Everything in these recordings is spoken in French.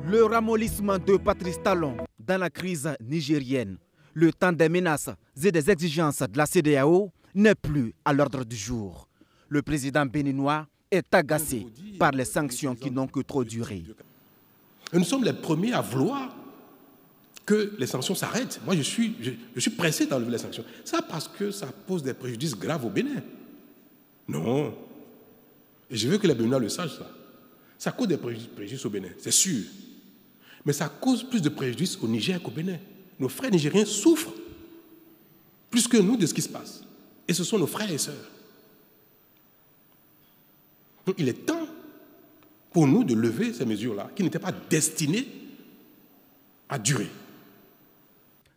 Le ramollissement de Patrice Talon dans la crise nigérienne, le temps des menaces et des exigences de la CEDEAO n'est plus à l'ordre du jour. Le président béninois est agacé par les sanctions qui n'ont que trop duré. Nous sommes les premiers à vouloir que les sanctions s'arrêtent. Moi, je suis pressé d'enlever les sanctions. Ça parce que ça pose des préjudices graves au Bénin. Non. Et je veux que les Béninois le sachent, ça. Ça cause des préjudices au Bénin, c'est sûr. Mais ça cause plus de préjudices au Niger qu'au Bénin. Nos frères nigériens souffrent plus que nous de ce qui se passe. Et ce sont nos frères et sœurs. Donc il est temps pour nous de lever ces mesures-là qui n'étaient pas destinées à durer.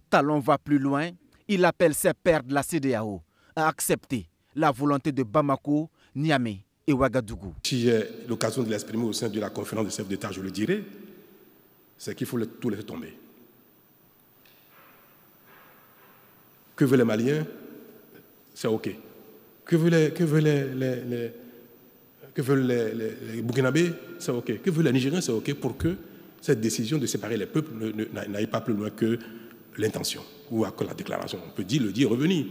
Talon va plus loin. Il appelle ses pairs de la CEDEAO à accepter la volonté de Bamako, Niamey et Ouagadougou. Si j'ai l'occasion de l'exprimer au sein de la conférence des chefs d'État, je le dirai, c'est qu'il faut tout laisser tomber. Que veulent les Maliens? C'est OK. Que veulent les Burkinabés? C'est OK. Que veulent les Nigériens? C'est OK pour que cette décision de séparer les peuples n'aille pas plus loin que l'intention ou que la déclaration. On peut le dire, revenir.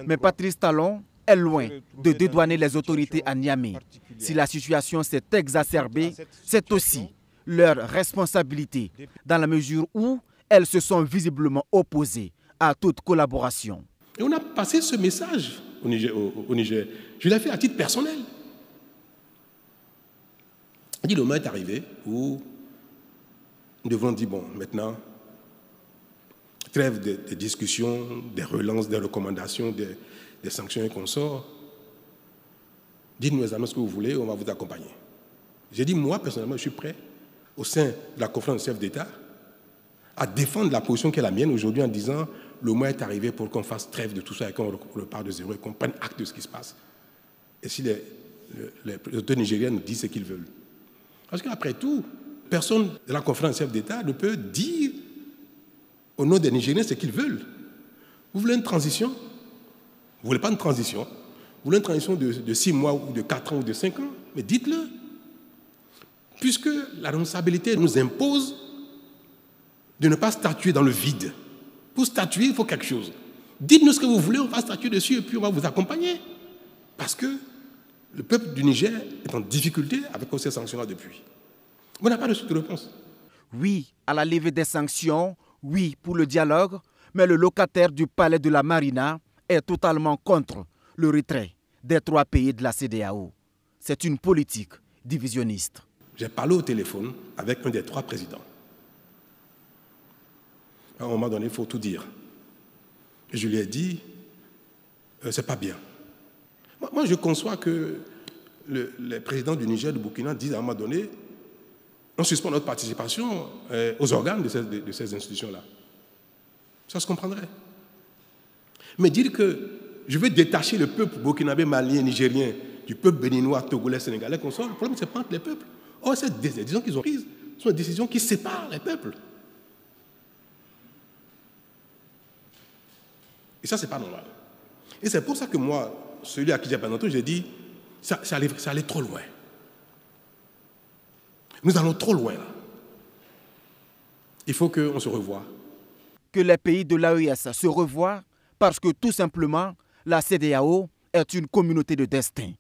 Mais Patrice Talon est loin de dédouaner les autorités à Niamey. Si la situation s'est exacerbée, c'est aussi leur responsabilité, dans la mesure où elles se sont visiblement opposées à toute collaboration. Et on a passé ce message au Niger. Je l'ai fait à titre personnel. Le moment est arrivé où nous devons dire, bon, maintenant, trêve des discussions, des relances, des recommandations, des sanctions et consorts. Dites-nous exactement ce que vous voulez, on va vous accompagner. J'ai dit, moi, personnellement, je suis prêt, au sein de la conférence des chefs d'État, à défendre la position qui est la mienne aujourd'hui en disant, le moment est arrivé pour qu'on fasse trêve de tout ça et qu'on repart de zéro et qu'on prenne acte de ce qui se passe. Et si les autorités nigériennes nous disent ce qu'ils veulent. Parce qu'après tout, personne de la conférence des chefs d'État ne peut dire au nom des Nigériens ce qu'ils veulent. Vous voulez une transition? Vous ne voulez pas une transition? Vous voulez une transition de 6 mois ou de 4 ans ou de 5 ans? Mais dites-le. Puisque la responsabilité nous impose de ne pas statuer dans le vide. Pour statuer, il faut quelque chose. Dites-nous ce que vous voulez, on va statuer dessus et puis on va vous accompagner. Parce que le peuple du Niger est en difficulté avec ces sanctions-là depuis. On n'a pas reçu de réponse. Oui à la levée des sanctions, oui pour le dialogue, mais le locataire du palais de la Marina est totalement contre le retrait des 3 pays de la CEDEAO. C'est une politique divisionniste. J'ai parlé au téléphone avec un des 3 présidents. À un moment donné, il faut tout dire. Et je lui ai dit, c'est pas bien. Moi, je conçois que les présidents du Niger, du Burkina disent à un moment donné, on suspend notre participation aux organes de ces institutions-là. Ça se comprendrait. Mais dire que je veux détacher le peuple burkinabé, malien, nigérien du peuple béninois, togolais, sénégalais, le problème, c'est pas entre les peuples. Or, ces décisions qu'ils ont prises sont des décisions qui séparent les peuples. Et ça, c'est pas normal. Et c'est pour ça que moi, celui à qui j'ai parlé tantôt, j'ai dit, ça allait trop loin. Nous allons trop loin, là. Il faut qu'on se revoie. Que les pays de l'AES se revoient parce que tout simplement, la CEDEAO est une communauté de destin.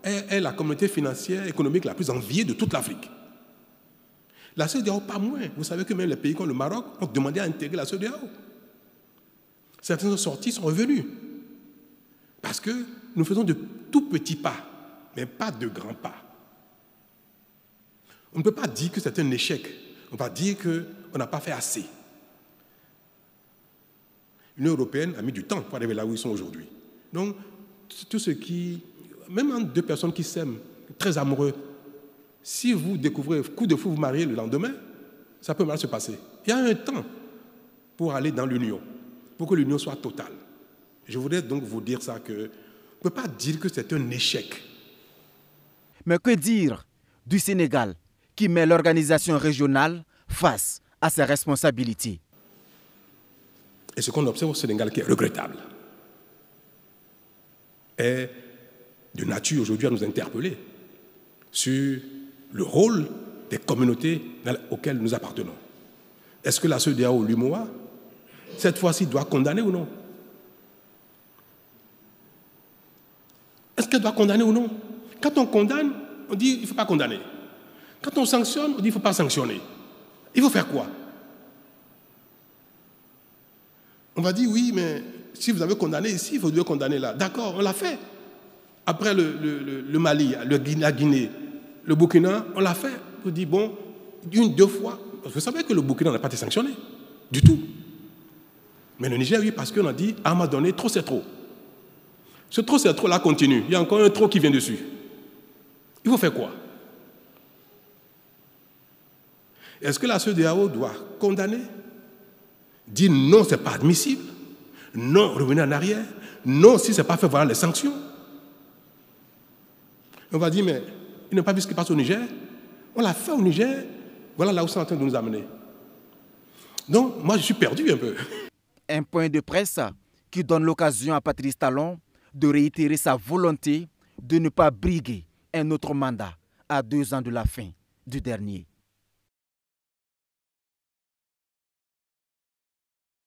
Est la communauté financière et économique la plus enviée de toute l'Afrique. La CEDEAO, pas moins. Vous savez que même les pays comme le Maroc ont demandé à intégrer la CEDEAO. Certains sont sortis, sont revenus. Parce que nous faisons de tout petits pas, mais pas de grands pas. On ne peut pas dire que c'est un échec. On ne peut pas dire qu'on n'a pas fait assez. L'Union européenne a mis du temps pour arriver là où ils sont aujourd'hui. Donc, tout ce qui... Même entre 2 personnes qui s'aiment, très amoureux, si vous découvrez coup de fou, vous mariez le lendemain, ça peut mal se passer. Il y a un temps pour aller dans l'union, pour que l'union soit totale. Je voudrais donc vous dire ça, qu'on ne peut pas dire que c'est un échec. Mais que dire du Sénégal qui met l'organisation régionale face à ses responsabilités? Et ce qu'on observe au Sénégal qui est regrettable est de nature aujourd'hui à nous interpeller sur le rôle des communautés auxquelles nous appartenons. Est-ce que la CEDEAO, l'UMOA, cette fois-ci, doit condamner ou non? Est-ce qu'elle doit condamner ou non? Quand on condamne, on dit qu'il ne faut pas condamner. Quand on sanctionne, on dit qu'il ne faut pas sanctionner. Il faut faire quoi? On va dire, oui, mais si vous avez condamné ici, vous devez condamner là. D'accord, on l'a fait. Après le Mali, la Guinée, le Burkina, on l'a fait. On dit, bon, une, deux fois. Vous savez que le Burkina n'a pas été sanctionné. Du tout. Mais le Niger, oui, parce qu'on a dit, à un moment donné, trop c'est trop. Ce trop c'est trop là continue. Il y a encore un trop qui vient dessus. Il faut faire quoi? Est-ce que la CEDEAO doit condamner? Dire non, ce n'est pas admissible. Non, revenez en arrière. Non, si ce n'est pas fait, voilà les sanctions. On va dire, mais il n'a pas vu ce qui passe au Niger. On l'a fait au Niger. Voilà là où c'est en train de nous amener. Donc, moi, je suis perdu un peu. Un point de presse qui donne l'occasion à Patrice Talon de réitérer sa volonté de ne pas briguer un autre mandat à 2 ans de la fin du dernier.